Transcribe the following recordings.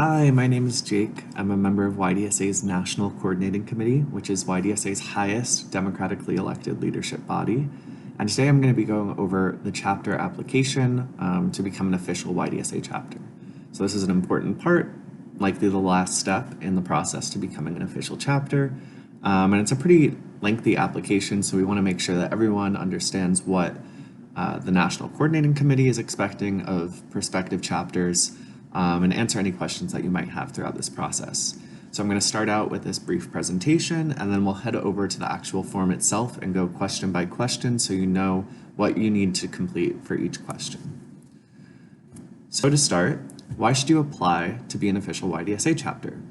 Hi, my name is Jake. I'm a member of YDSA's National Coordinating Committee, which is YDSA's highest democratically elected leadership body. And today I'm going to be going over the chapter application to become an official YDSA chapter. So this is an important part, likely the last step in the process to becoming an official chapter. And it's a pretty lengthy application, so we want to make sure that everyone understands what the National Coordinating Committee is expecting of prospective chapters, and answer any questions that you might have throughout this process. So I'm going to start out with this brief presentation, and then we'll head over to the actual form itself and go question by question so you know what you need to complete for each question. So to start, why should you apply to be an official YDSA chapter?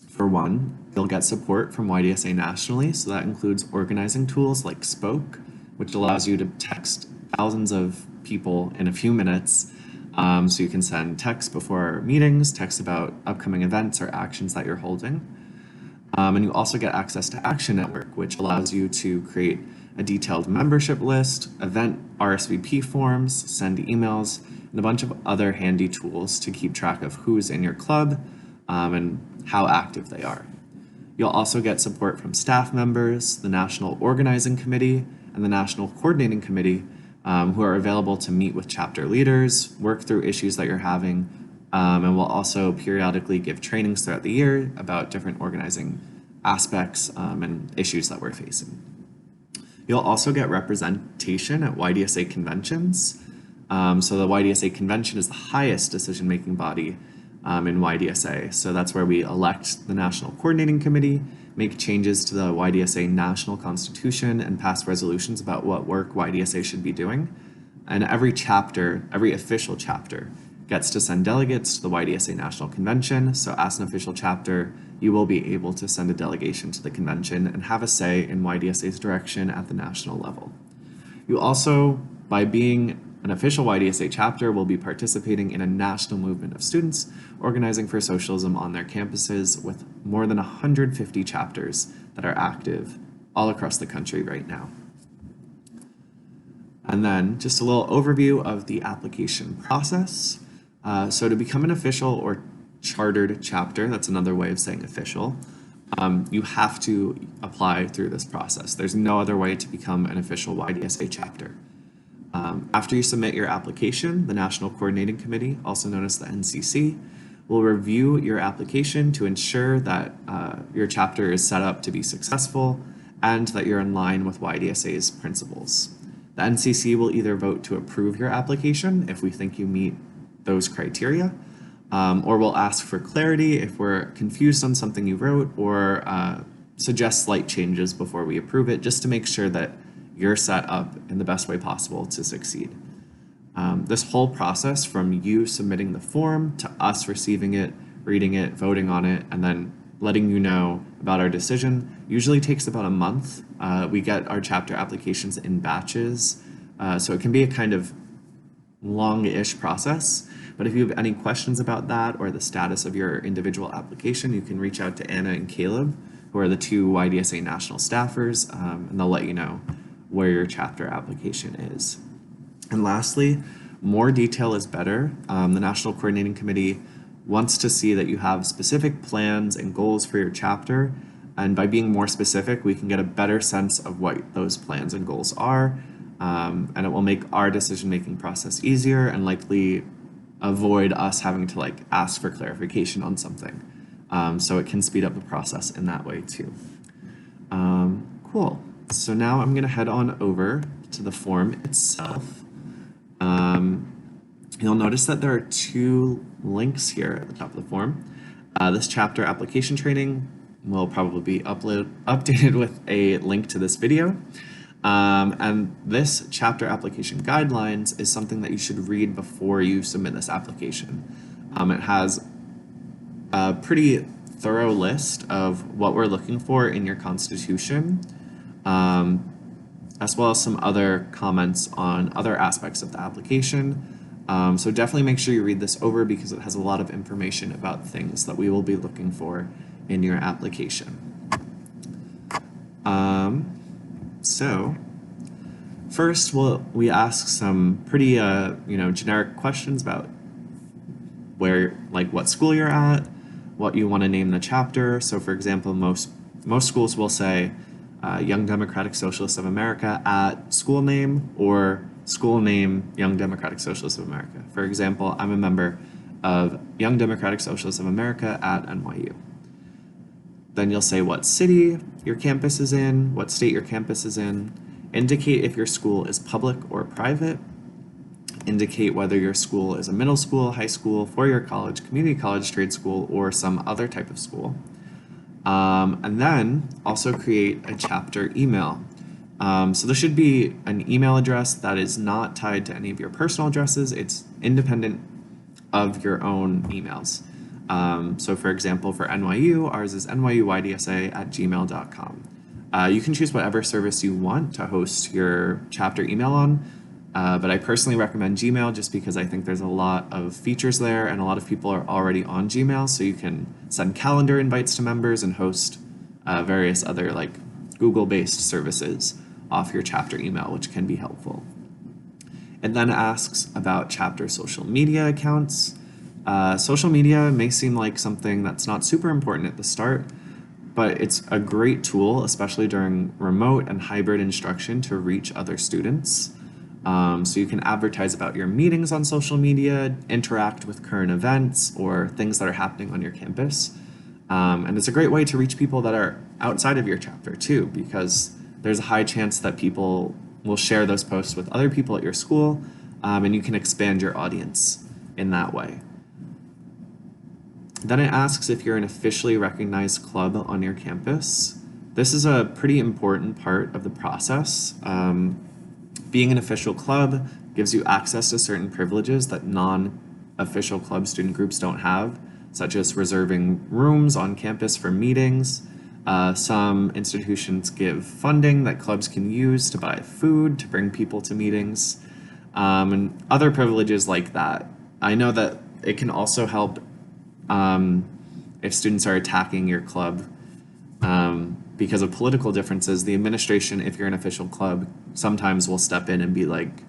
For one, you'll get support from YDSA nationally, so that includes organizing tools like Spoke, which allows you to text thousands of people in a few minutes. So you can send text before meetings, text about upcoming events or actions that you're holding. And you also get access to Action Network, which allows you to create a detailed membership list, event RSVP forms, send emails, and a bunch of other handy tools to keep track of who's in your club and how active they are. You'll also get support from staff members, the National Organizing Committee, and the National Coordinating Committee, who are available to meet with chapter leaders, work through issues that you're having, and will also periodically give trainings throughout the year about different organizing aspects and issues that we're facing. You'll also get representation at YDSA conventions. So the YDSA convention is the highest decision-making body in YDSA. So that's where we elect the National Coordinating Committee, make changes to the YDSA National Constitution, and pass resolutions about what work YDSA should be doing. And every chapter, every official chapter, gets to send delegates to the YDSA National Convention. So as an official chapter, you will be able to send a delegation to the convention and have a say in YDSA's direction at the national level. You also, by being an official YDSA chapter, will be participating in a national movement of students organizing for socialism on their campuses, with more than 150 chapters that are active all across the country right now. And then just a little overview of the application process. So to become an official or chartered chapter, that's another way of saying official, you have to apply through this process. There's no other way to become an official YDSA chapter. After you submit your application, the National Coordinating Committee, also known as the NCC, will review your application to ensure that your chapter is set up to be successful and that you're in line with YDSA's principles. The NCC will either vote to approve your application if we think you meet those criteria, or we'll ask for clarity if we're confused on something you wrote, or suggest slight changes before we approve it, just to make sure that you're set up in the best way possible to succeed. This whole process, from you submitting the form to us receiving it, reading it, voting on it, and then letting you know about our decision, usually takes about a month. We get our chapter applications in batches, so it can be a kind of long-ish process. But if you have any questions about that or the status of your individual application, you can reach out to Anna and Caleb, who are the two YDSA national staffers, and they'll let you know where your chapter application is. And lastly, more detail is better. The National Coordinating Committee wants to see that you have specific plans and goals for your chapter, and by being more specific, we can get a better sense of what those plans and goals are, and it will make our decision-making process easier and likely avoid us having to ask for clarification on something. So it can speed up the process in that way too. Cool. So now I'm going to head on over to the form itself. You'll notice that there are two links here at the top of the form. This chapter application training will probably be updated with a link to this video. And this chapter application guidelines is something that you should read before you submit this application. It has a pretty thorough list of what we're looking for in your constitution, as well as some other comments on other aspects of the application. So definitely make sure you read this over because it has a lot of information about things that we will be looking for in your application. So first, we ask some pretty generic questions about what school you're at, what you want to name the chapter. So for example, most schools will say Young Democratic Socialists of America at school name, or school name Young Democratic Socialists of America. For example, I'm a member of Young Democratic Socialists of America at NYU. Then you'll say what city your campus is in, what state your campus is in, indicate if your school is public or private, indicate whether your school is a middle school, high school, four-year college, community college, trade school, or some other type of school. And then also create a chapter email. So this should be an email address that is not tied to any of your personal addresses. It's independent of your own emails. So for example, for NYU, ours is nyuydsa@gmail.com. You can choose whatever service you want to host your chapter email on, but I personally recommend Gmail just because I think there's a lot of features there and a lot of people are already on Gmail, so you can send calendar invites to members and host various other like Google-based services off your chapter email, which can be helpful. It then asks about chapter social media accounts. Social media may seem like something that's not super important at the start, but it's a great tool, especially during remote and hybrid instruction, to reach other students. So you can advertise about your meetings on social media, interact with current events or things that are happening on your campus. And it's a great way to reach people that are outside of your chapter too, because there's a high chance that people will share those posts with other people at your school, and you can expand your audience in that way. Then it asks if you're an officially recognized club on your campus. This is a pretty important part of the process. Being an official club gives you access to certain privileges that non-official club student groups don't have, such as reserving rooms on campus for meetings. Some institutions give funding that clubs can use to buy food to bring people to meetings, and other privileges like that. I know that it can also help if students are attacking your club because of political differences. The administration, if you're an official club, sometimes will step in and be like,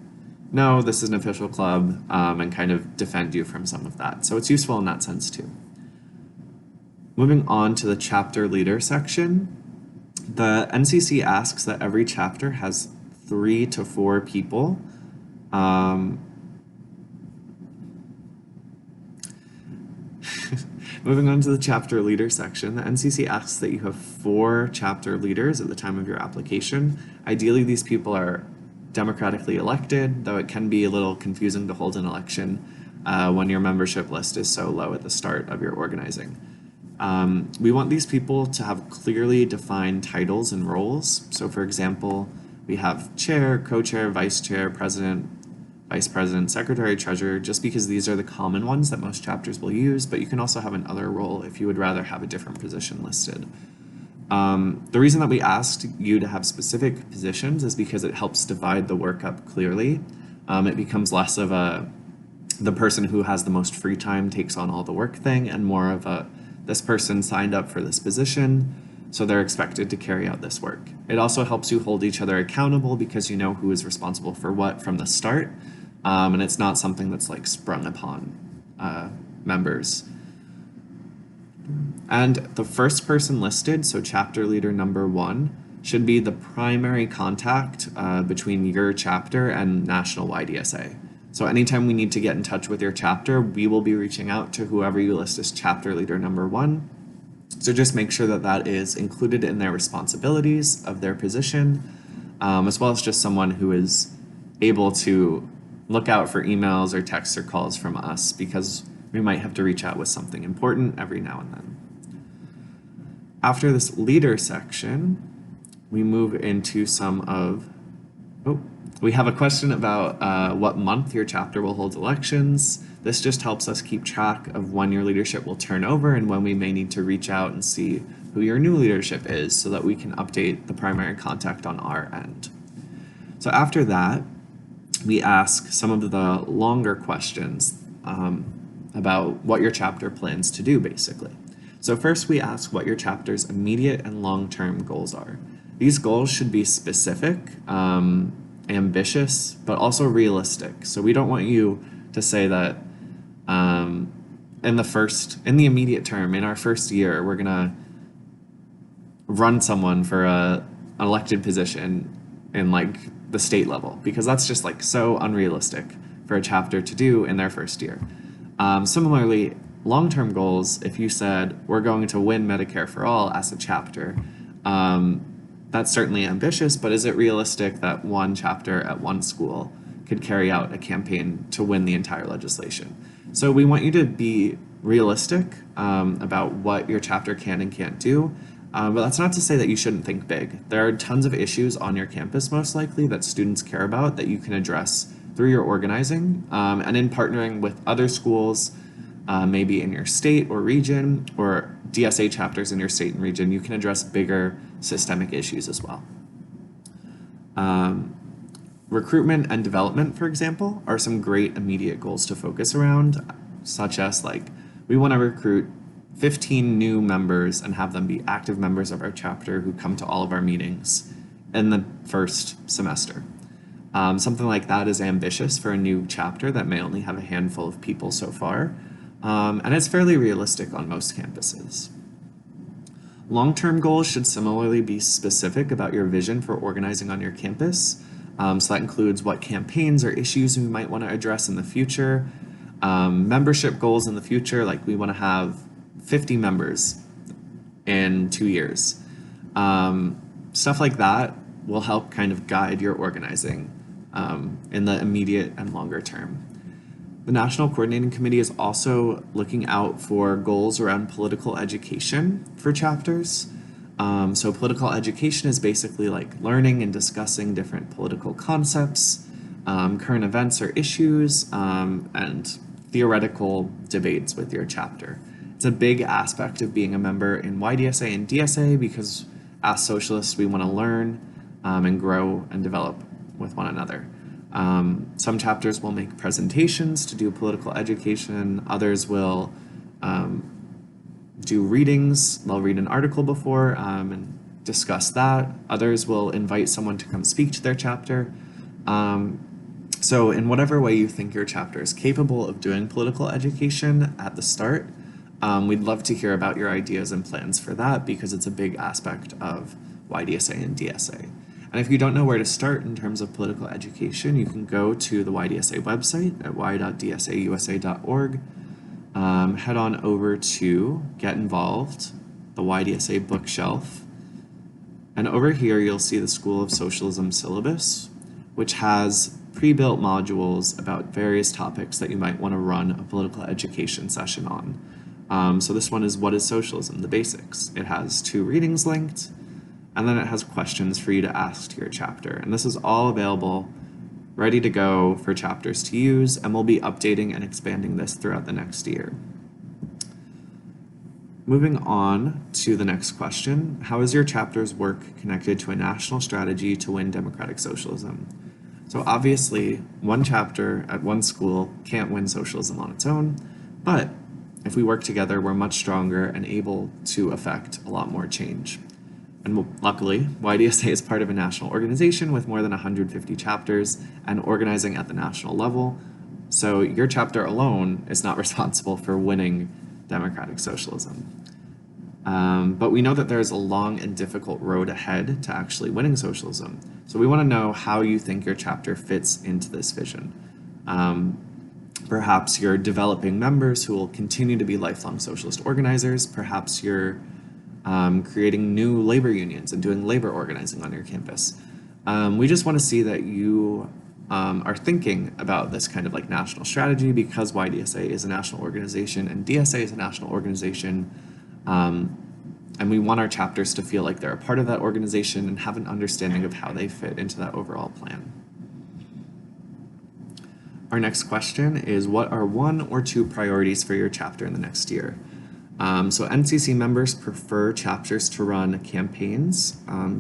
no, this is an official club, and kind of defend you from some of that. So it's useful in that sense too. Moving on to the chapter leader section, the NCC asks that every chapter has 3 to 4 people. Moving on to the chapter leader section, the NCC asks that you have 4 chapter leaders at the time of your application. Ideally, these people are democratically elected, though it can be a little confusing to hold an election when your membership list is so low at the start of your organizing. We want these people to have clearly defined titles and roles. So for example, we have chair, co-chair, vice chair, president, vice president, secretary, treasurer, just because these are the common ones that most chapters will use, but you can also have another role if you would rather have a different position listed. The reason that we asked you to have specific positions is because it helps divide the work up clearly. It becomes less of the person who has the most free time takes on all the work thing, and more of this person signed up for this position, so they're expected to carry out this work. It also helps you hold each other accountable because you know who is responsible for what from the start, and it's not something that's like sprung upon members. And the first person listed, so chapter leader number 1, should be the primary contact between your chapter and National YDSA. So anytime we need to get in touch with your chapter, we will be reaching out to whoever you list as chapter leader number 1. So just make sure that that is included in their responsibilities of their position, as well as just someone who is able to look out for emails or texts or calls from us, because we might have to reach out with something important every now and then. After this leader section, we move into we have a question about what month your chapter will hold elections. This just helps us keep track of when your leadership will turn over and when we may need to reach out and see who your new leadership is so that we can update the primary contact on our end. So after that, we ask some of the longer questions about what your chapter plans to do, basically. So first we ask what your chapter's immediate and long-term goals are. These goals should be specific, ambitious, but also realistic. So we don't want you to say that in the immediate term, in our first year, we're gonna run someone for an elected position in like the state level, because that's just like so unrealistic for a chapter to do in their first year. Similarly, long-term goals, if you said we're going to win Medicare for all as a chapter, that's certainly ambitious, but is it realistic that one chapter at one school could carry out a campaign to win the entire legislation? So we want you to be realistic about what your chapter can and can't do. But that's not to say that you shouldn't think big. There are tons of issues on your campus, most likely, that students care about that you can address through your organizing and in partnering with other schools, maybe in your state or region, or DSA chapters in your state and region. You can address bigger systemic issues as well. Recruitment and development, for example, are some great immediate goals to focus around, such as like we want to recruit 15 new members and have them be active members of our chapter who come to all of our meetings in the first semester. Something like that is ambitious for a new chapter that may only have a handful of people so far, and it's fairly realistic on most campuses. Long-term goals should similarly be specific about your vision for organizing on your campus. So that includes what campaigns or issues we might want to address in the future. Membership goals in the future, like we want to have 50 members in 2 years. Stuff like that will help kind of guide your organizing in the immediate and longer term. The National Coordinating Committee is also looking out for goals around political education for chapters. So political education is basically like learning and discussing different political concepts, current events or issues, and theoretical debates with your chapter. It's a big aspect of being a member in YDSA and DSA because as socialists, we want to learn and grow and develop with one another. Some chapters will make presentations to do political education. Others will do readings. They'll read an article before and discuss that. Others will invite someone to come speak to their chapter. So in whatever way you think your chapter is capable of doing political education at the start, we'd love to hear about your ideas and plans for that because it's a big aspect of YDSA and DSA. And if you don't know where to start in terms of political education, you can go to the YDSA website at y.dsausa.org. Head on over to Get Involved, the YDSA bookshelf. And over here, you'll see the School of Socialism syllabus, which has pre-built modules about various topics that you might want to run a political education session on. So this one is What is Socialism? The Basics. It has 2 readings linked, and then it has questions for you to ask to your chapter. And this is all available, ready to go for chapters to use, and we'll be updating and expanding this throughout the next year. Moving on to the next question, how is your chapter's work connected to a national strategy to win democratic socialism? So obviously, one chapter at one school can't win socialism on its own, but if we work together, we're much stronger and able to affect a lot more change. And luckily, YDSA is part of a national organization with more than 150 chapters and organizing at the national level. So your chapter alone is not responsible for winning democratic socialism. But we know that there's a long and difficult road ahead to actually winning socialism. So we want to know how you think your chapter fits into this vision. Perhaps you're developing members who will continue to be lifelong socialist organizers. Perhaps you're creating new labor unions and doing labor organizing on your campus. We just want to see that you are thinking about this kind of like national strategy because YDSA is a national organization and DSA is a national organization. And we want our chapters to feel like they're a part of that organization and have an understanding of how they fit into that overall plan. Our next question is, what are 1 or 2 priorities for your chapter in the next year? So NCC members prefer chapters to run campaigns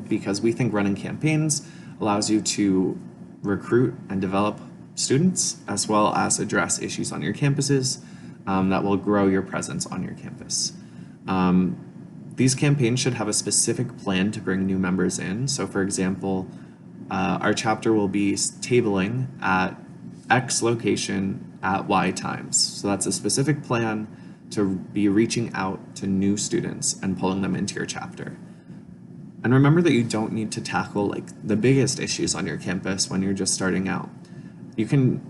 because we think running campaigns allows you to recruit and develop students as well as address issues on your campuses that will grow your presence on your campus. These campaigns should have a specific plan to bring new members in. So for example, our chapter will be tabling at X location at Y times. So that's a specific plan to be reaching out to new students and pulling them into your chapter. And remember that you don't need to tackle like the biggest issues on your campus when you're just starting out. You can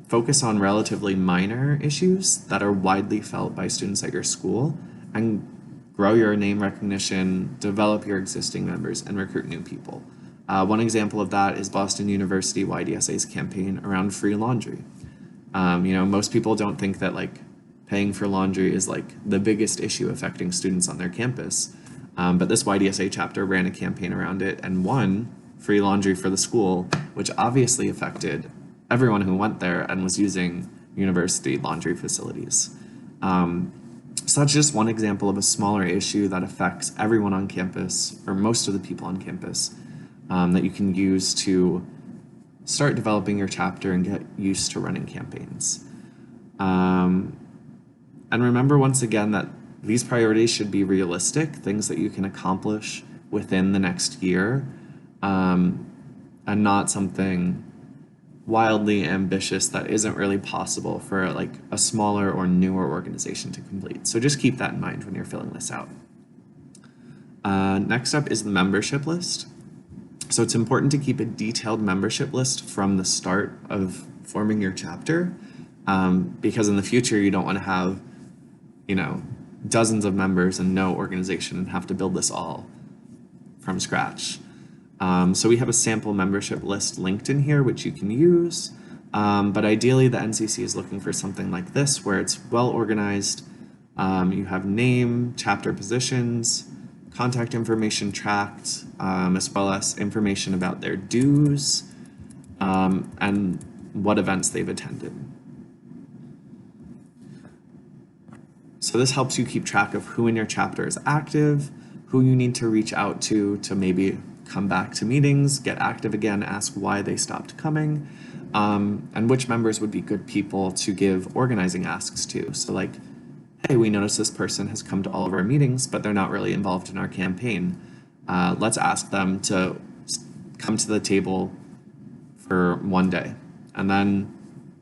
focus on relatively minor issues that are widely felt by students at your school and grow your name recognition, develop your existing members, and recruit new people. One example of that is Boston University YDSA's campaign around free laundry. Most people don't think that like paying for laundry is like the biggest issue affecting students on their campus. But this YDSA chapter ran a campaign around it and won free laundry for the school, which obviously affected everyone who went there and was using university laundry facilities. So that's just one example of a smaller issue that affects everyone on campus, or most of the people on campus, that you can use to start developing your chapter and get used to running campaigns. And remember once again that these priorities should be realistic, things that you can accomplish within the next year, and not something wildly ambitious that isn't really possible for like a smaller or newer organization to complete. So just keep that in mind when you're filling this out. Next up is the membership list. So it's important to keep a detailed membership list from the start of forming your chapter, because in the future you don't want to have, dozens of members and no organization and have to build this all from scratch. So we have a sample membership list linked in here, which you can use. But ideally, the NCC is looking for something like this, where it's well organized. You have name, chapter positions, contact information tracked, as well as information about their dues and what events they've attended. So this helps you keep track of who in your chapter is active, who you need to reach out to maybe come back to meetings, get active again, ask why they stopped coming, and which members would be good people to give organizing asks to. So like, hey, we notice this person has come to all of our meetings, but they're not really involved in our campaign. Let's ask them to come to the table for one day. And then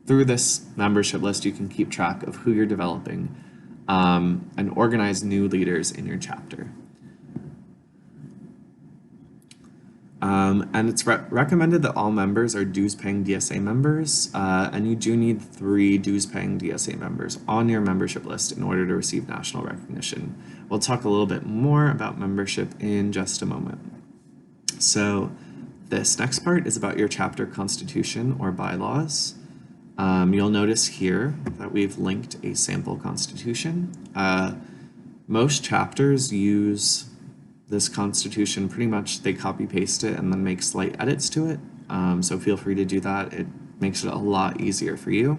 through this membership list, you can keep track of who you're developing and organize new leaders in your chapter. And it's recommended that all members are dues-paying DSA members, and you do need 3 dues-paying DSA members on your membership list in order to receive national recognition. We'll talk a little bit more about membership in just a moment. So this next part is about your chapter constitution or bylaws. You'll notice here that we've linked a sample constitution. Most chapters use this constitution, pretty much they copy paste it and then make slight edits to it. So feel free to do that. It makes it a lot easier for you.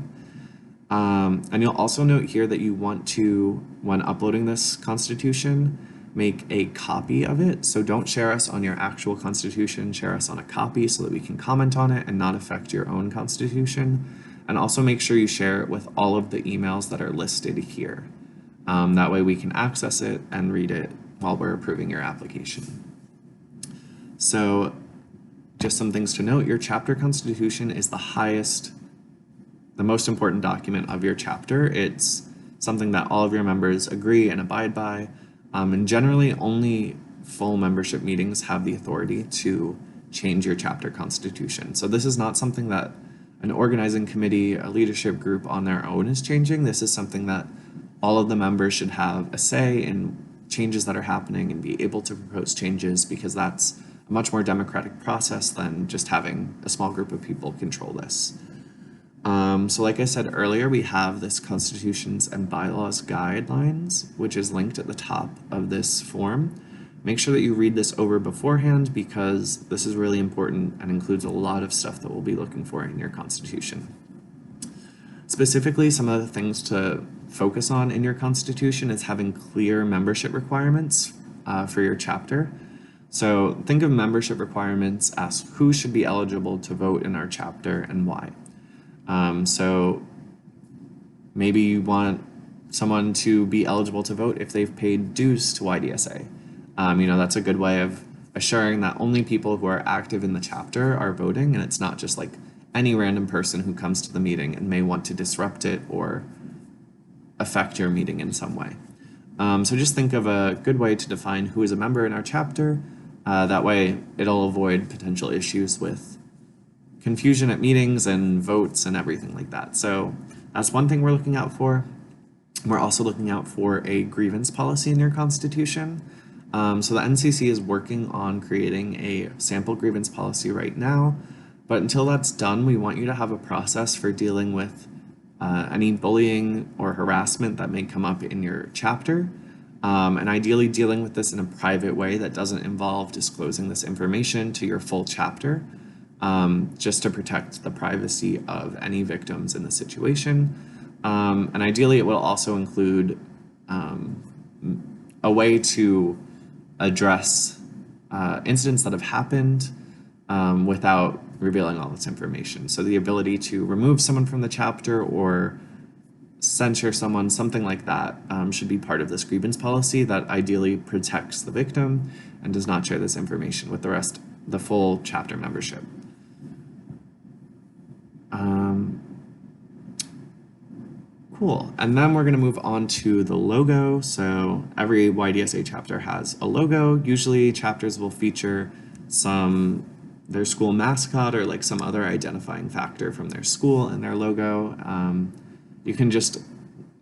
And you'll also note here that you want to, when uploading this constitution, make a copy of it. So don't share us on your actual constitution, share us on a copy so that we can comment on it and not affect your own constitution. And also make sure you share it with all of the emails that are listed here. That way we can access it and read it while we're approving your application. So just some things to note, your chapter constitution is the most important document of your chapter. It's something that all of your members agree and abide by. And generally only full membership meetings have the authority to change your chapter constitution. So this is not something that an organizing committee, a leadership group on their own is changing. This is something that all of the members should have a say in changes that are happening and be able to propose changes, because that's a much more democratic process than just having a small group of people control this. So like I said earlier, we have this constitutions and bylaws guidelines, which is linked at the top of this form. Make sure that you read this over beforehand, because this is really important and includes a lot of stuff that we'll be looking for in your constitution. Specifically, some of the things to focus on in your constitution is having clear membership requirements for your chapter. So think of membership requirements as who should be eligible to vote in our chapter and why. So maybe you want someone to be eligible to vote if they've paid dues to YDSA. That's a good way of assuring that only people who are active in the chapter are voting, and it's not just like any random person who comes to the meeting and may want to disrupt it or affect your meeting in some way. So just think of a good way to define who is a member in our chapter. That way it'll avoid potential issues with confusion at meetings and votes and everything like that. So that's one thing we're looking out for. We're also looking out for a grievance policy in your constitution. So the NCC is working on creating a sample grievance policy right now, but until that's done, we want you to have a process for dealing with any bullying or harassment that may come up in your chapter, and ideally dealing with this in a private way that doesn't involve disclosing this information to your full chapter, just to protect the privacy of any victims in the situation. And ideally, it will also include a way to address incidents that have happened without revealing all this information. So the ability to remove someone from the chapter or censure someone, something like that, should be part of this grievance policy that ideally protects the victim and does not share this information with the full chapter membership. Cool. And then we're going to move on to the logo. So every YDSA chapter has a logo. Usually chapters will feature their school mascot or like some other identifying factor from their school in their logo. You can just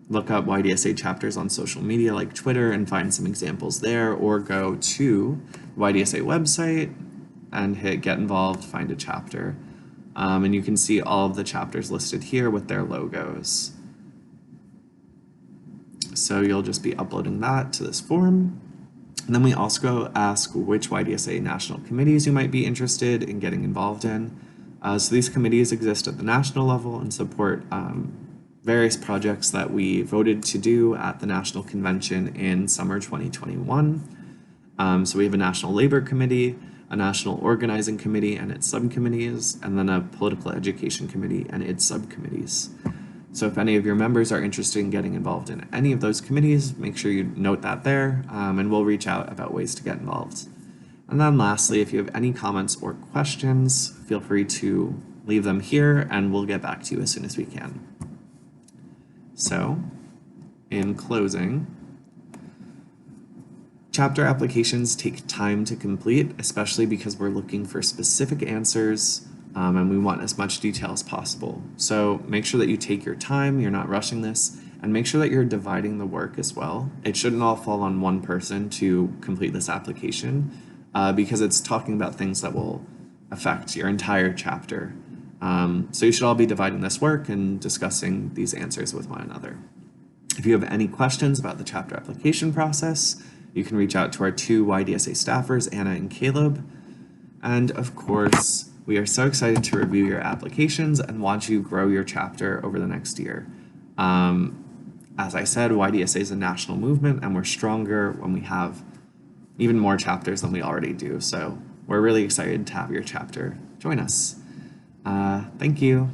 look up YDSA chapters on social media like Twitter and find some examples there, or go to the YDSA website and hit get involved, find a chapter. And you can see all of the chapters listed here with their logos. So you'll just be uploading that to this form. And then we also ask which YDSA national committees you might be interested in getting involved in. So these committees exist at the national level and support various projects that we voted to do at the National Convention in summer 2021. So we have a National Labor Committee, a National Organizing Committee and its subcommittees, and then a Political Education Committee and its subcommittees. So if any of your members are interested in getting involved in any of those committees, make sure you note that there, and we'll reach out about ways to get involved. And then lastly, if you have any comments or questions, feel free to leave them here and we'll get back to you as soon as we can. So, in closing, chapter applications take time to complete, especially because we're looking for specific answers and we want as much detail as possible. So make sure that you take your time, you're not rushing this, and make sure that you're dividing the work as well. It shouldn't all fall on one person to complete this application because it's talking about things that will affect your entire chapter. So you should all be dividing this work and discussing these answers with one another. If you have any questions about the chapter application process, you can reach out to our two YDSA staffers, Anna and Caleb. And of course, we are so excited to review your applications and want you to grow your chapter over the next year. As I said, YDSA is a national movement and we're stronger when we have even more chapters than we already do. So we're really excited to have your chapter join us. Thank you.